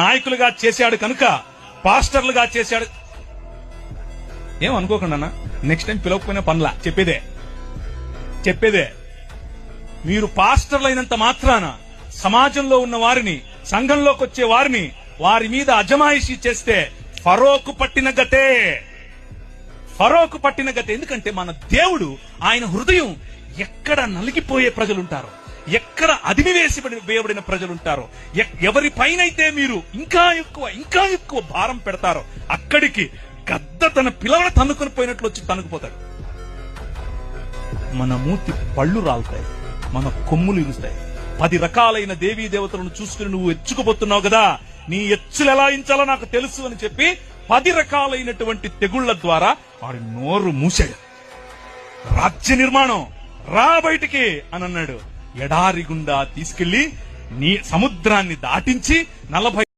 నాయకులుగా చేశాడు కనుక పాస్టర్లుగా చేశాడు. ఏమనుకోకుండా నెక్స్ట్ టైం పిలవకపోయినా పనులా చెప్పేదే. మీరు పాస్టర్లైనంత మాత్రాన సమాజంలో ఉన్న వారిని, సంఘంలోకి వచ్చే వారిని, వారి మీద అజమాయిషీ చేస్తే ఫరోకు పట్టిన గతే. ఎందుకంటే మన దేవుడు, ఆయన హృదయం ఎక్కడ నలిగిపోయే ప్రజలుంటారో, ఎక్కడ అదిమివేసి వేయబడిన ప్రజలుంటారో, ఎవరి పైనైతే మీరు ఇంకా ఎక్కువ భారం పెడతారో అక్కడికి గద్ద తన పిల్లలను తన్నుకొని పోయినట్లు వచ్చి తన్నుకుపోతాడు. మన మూతి పళ్ళు రాలుతాయి, మన కొమ్ములు ఇరుస్తాయి. 10 రకాలైన దేవీ దేవతలను చూసుకుని నువ్వు ఎచ్చుకుపోతున్నావు కదా, నీ ఎచ్చులు ఎలా ఇంచాలో నాకు తెలుసు అని చెప్పి 10 రకాలైనటువంటి తెగుళ్ల ద్వారా వారి నోరు మూసాడు. రాజ్య నిర్మాణం రా బయటికి అని అన్నాడు. ఎడారి గుండా తీసుకెళ్లి నీ సముద్రాన్ని దాటించి 40